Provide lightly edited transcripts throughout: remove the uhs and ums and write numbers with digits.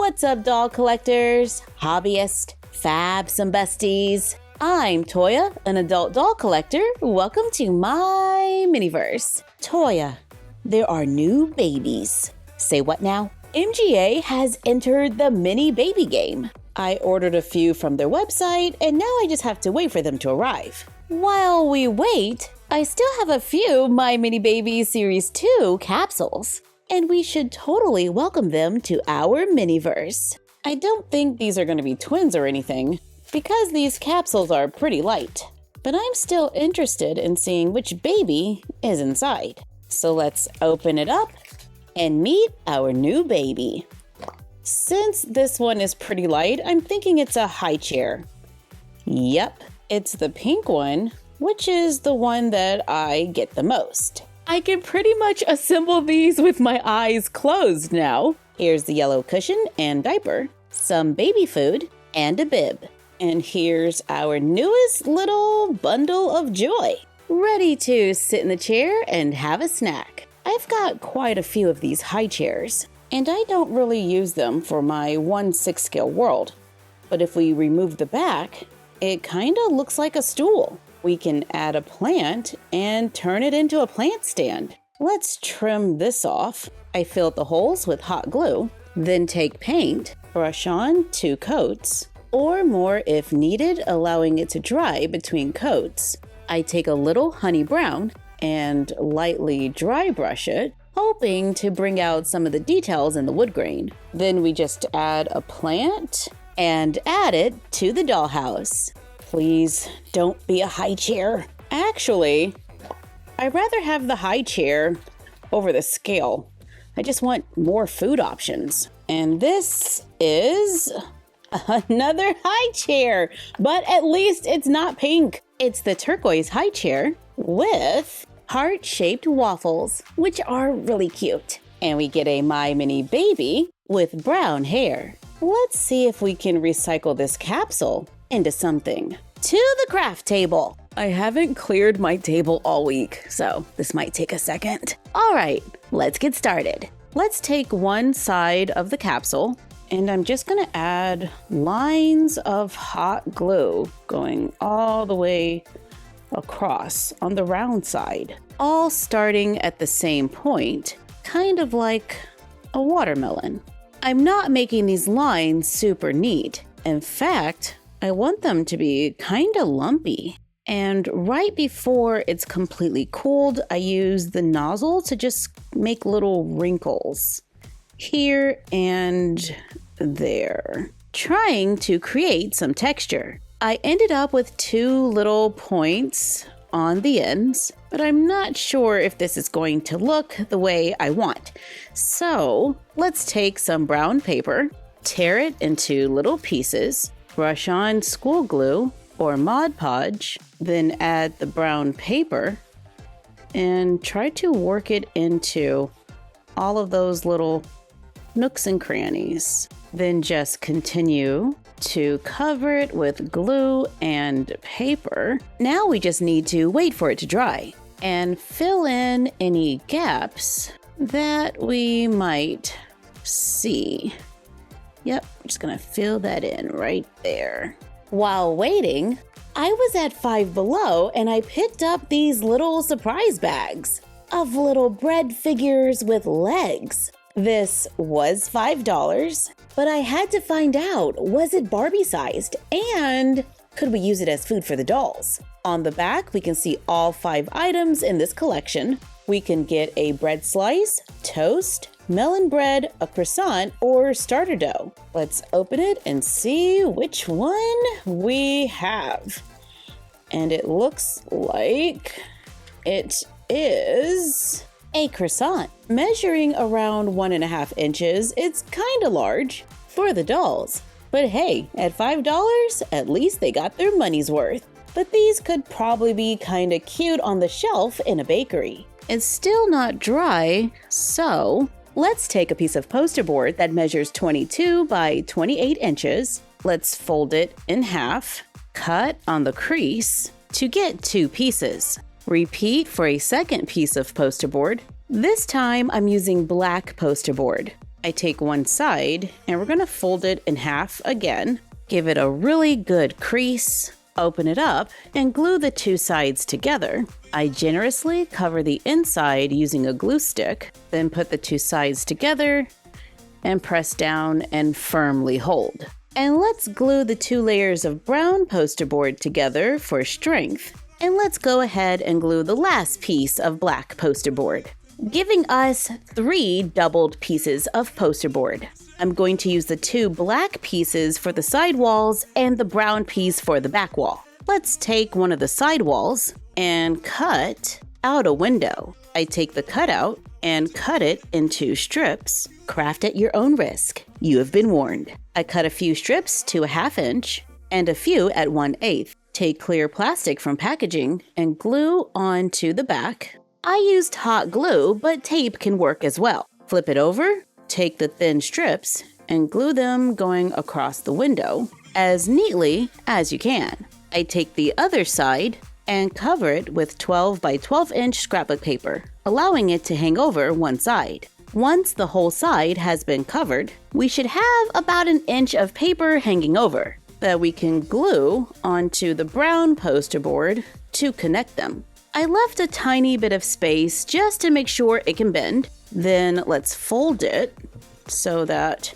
What's up, doll collectors, hobbyists, fabs, and besties? I'm Toya, an adult doll collector. Welcome to my miniverse. Toya, there are new babies. Say what now? MGA has entered the mini baby game. I ordered a few from their website, and now I just have to wait for them to arrive. While we wait, I still have a few My Mini Babies Series 2 capsules, and we should totally welcome them to our miniverse. I don't think these are going to be twins or anything, because these capsules are pretty light, but I'm still interested in seeing which baby is inside. So let's open it up and meet our new baby. Since this one is pretty light, I'm thinking it's a high chair. Yep, it's the pink one, which is the one that I get the most. I can pretty much assemble these with my eyes closed now. Here's the yellow cushion and diaper, some baby food, and a bib. And here's our newest little bundle of joy, ready to sit in the chair and have a snack. I've got quite a few of these high chairs, and I don't really use them for my 1/6 scale world. But if we remove the back, it kinda looks like a stool. We can add a plant and turn it into a plant stand. Let's trim this off. I filled the holes with hot glue, then take paint, brush on 2 coats, or more if needed, allowing it to dry between coats. I take a little honey brown and lightly dry brush it, hoping to bring out some of the details in the wood grain. Then we just add a plant and add it to the dollhouse. Please don't be a high chair. Actually, I'd rather have the high chair over the scale. I just want more food options. And this is another high chair, but at least it's not pink. It's the turquoise high chair with heart-shaped waffles, which are really cute. And we get a My Mini Baby with brown hair. Let's see if we can recycle this capsule into something. To the craft table. I haven't cleared my table all week, so this might take a second. All right, let's get started. Let's take one side of the capsule, and I'm just gonna add lines of hot glue going all the way across on the round side, all starting at the same point, kind of like a watermelon. I'm not making these lines super neat. In fact, I want them to be kind of lumpy. And right before it's completely cooled, I use the nozzle to just make little wrinkles here and there, trying to create some texture. I ended up with 2 little points on the ends, but I'm not sure if this is going to look the way I want. So let's take some brown paper, tear it into little pieces, brush on school glue or Mod Podge, then add the brown paper and try to work it into all of those little nooks and crannies. Then just continue to cover it with glue and paper. Now we just need to wait for it to dry and fill in any gaps that we might see. Yep, I'm just gonna fill that in right there. While waiting, I was at Five Below and I picked up these little surprise bags of little bread figures with legs. This was $5, but I had to find out, was it Barbie sized and could we use it as food for the dolls? On the back, we can see all 5 items in this collection. We can get a bread slice, toast, melon bread, a croissant, or starter dough. Let's open it and see which one we have. And it looks like it is a croissant. Measuring around 1.5 inches, it's kind of large for the dolls. But hey, at $5, at least they got their money's worth. But these could probably be kind of cute on the shelf in a bakery. It's still not dry, so let's take a piece of poster board that measures 22 by 28 inches. Let's fold it in half, cut on the crease to get 2 pieces. Repeat for a second piece of poster board. This time I'm using black poster board. I take one side and we're going to fold it in half again. Give it a really good crease. Open it up and glue the two sides together. I generously cover the inside using a glue stick, then put the two sides together and press down and firmly hold. And let's glue the two layers of brown poster board together for strength. And let's go ahead and glue the last piece of black poster board, giving us 3 doubled pieces of poster board. I'm going to use the 2 black pieces for the side walls and the brown piece for the back wall. Let's take one of the side walls and cut out a window. I take the cutout and cut it into strips. Craft at your own risk. You have been warned. I cut a few strips to a 1/2 inch and a few at 1/8. Take clear plastic from packaging and glue onto the back. I used hot glue, but tape can work as well. Flip it over, take the thin strips, and glue them going across the window as neatly as you can. I take the other side and cover it with 12 by 12 inch scrapbook paper, allowing it to hang over one side. Once the whole side has been covered, we should have about 1 inch of paper hanging over that we can glue onto the brown poster board to connect them. I left a tiny bit of space just to make sure it can bend. Then let's fold it so that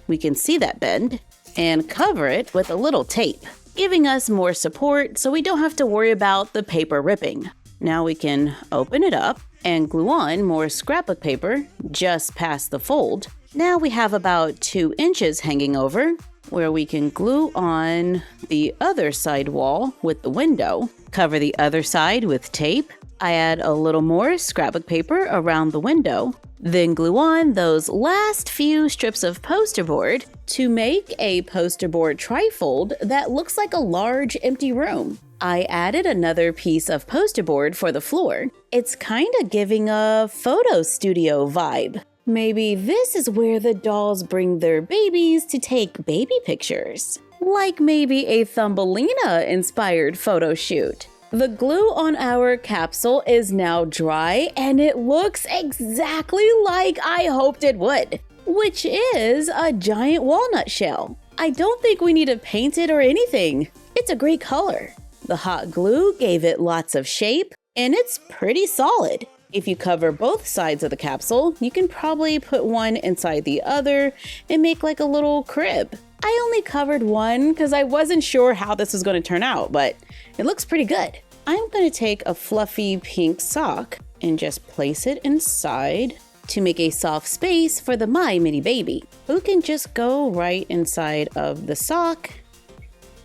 we can see that bend and cover it with a little tape, giving us more support so we don't have to worry about the paper ripping. Now we can open it up and glue on more scrapbook paper just past the fold. Now we have about 2 inches hanging over where we can glue on the other side wall with the window. Cover the other side with tape. I add a little more scrapbook paper around the window, then glue on those last few strips of poster board to make a poster board trifold that looks like a large empty room. I added another piece of poster board for the floor. It's kind of giving a photo studio vibe. Maybe this is where the dolls bring their babies to take baby pictures. Like maybe a Thumbelina-inspired photo shoot. The glue on our capsule is now dry and it looks exactly like I hoped it would, which is a giant walnut shell. I don't think we need to paint it or anything. It's a great color. The hot glue gave it lots of shape and it's pretty solid. If you cover both sides of the capsule, you can probably put one inside the other and make like a little crib. I only covered one because I wasn't sure how this was going to turn out, but it looks pretty good. I'm going to take a fluffy pink sock and just place it inside to make a soft space for the My Mini Baby, who can just go right inside of the sock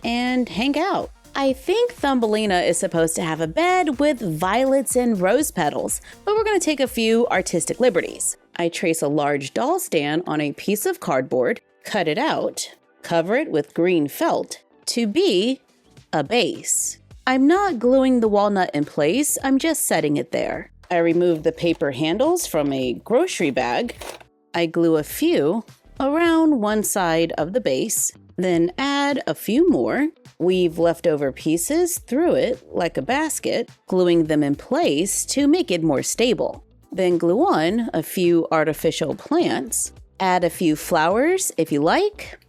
and hang out. I think Thumbelina is supposed to have a bed with violets and rose petals, but we're going to take a few artistic liberties. I trace a large doll stand on a piece of cardboard, cut it out, cover it with green felt to be a base. I'm not gluing the walnut in place, I'm just setting it there. I remove the paper handles from a grocery bag. I glue a few around one side of the base, then add a few more. Weave leftover pieces through it like a basket, gluing them in place to make it more stable. Then glue on a few artificial plants. Add a few flowers if you like,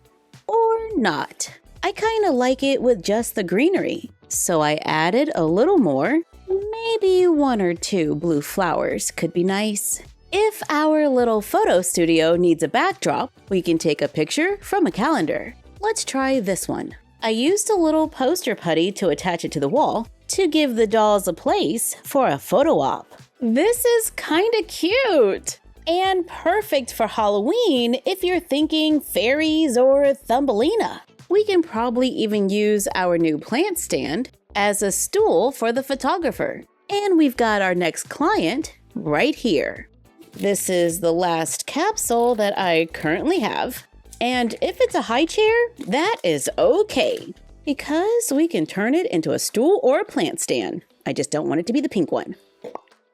or not. I kind of like it with just the greenery, so I added a little more. Maybe 1 or 2 blue flowers could be nice. If our little photo studio needs a backdrop, we can take a picture from a calendar. Let's try this one. I used a little poster putty to attach it to the wall to give the dolls a place for a photo op. This is kinda cute and perfect for Halloween if you're thinking fairies or Thumbelina. We can probably even use our new plant stand as a stool for the photographer. And we've got our next client right here. This is the last capsule that I currently have. And if it's a high chair, that is okay, because we can turn it into a stool or a plant stand. I just don't want it to be the pink one.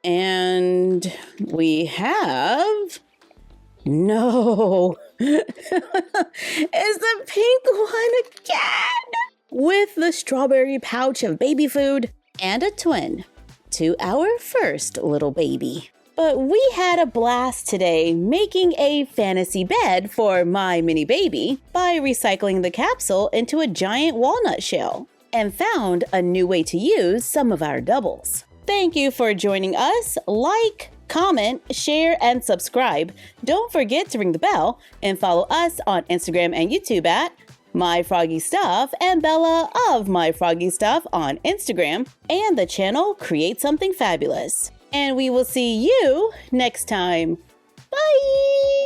And we have... No! It's the pink one again! With the strawberry pouch of baby food and a twin to our first little baby. But we had a blast today making a fantasy bed for my mini baby by recycling the capsule into a giant walnut shell, and found a new way to use some of our doubles. Thank you for joining us. Like, comment, share, and subscribe. Don't forget to ring the bell and follow us on Instagram and YouTube at MyFroggyStuff and Bella of MyFroggyStuff on Instagram, and the channel Create Something Fabulous. And we will see you next time. Bye!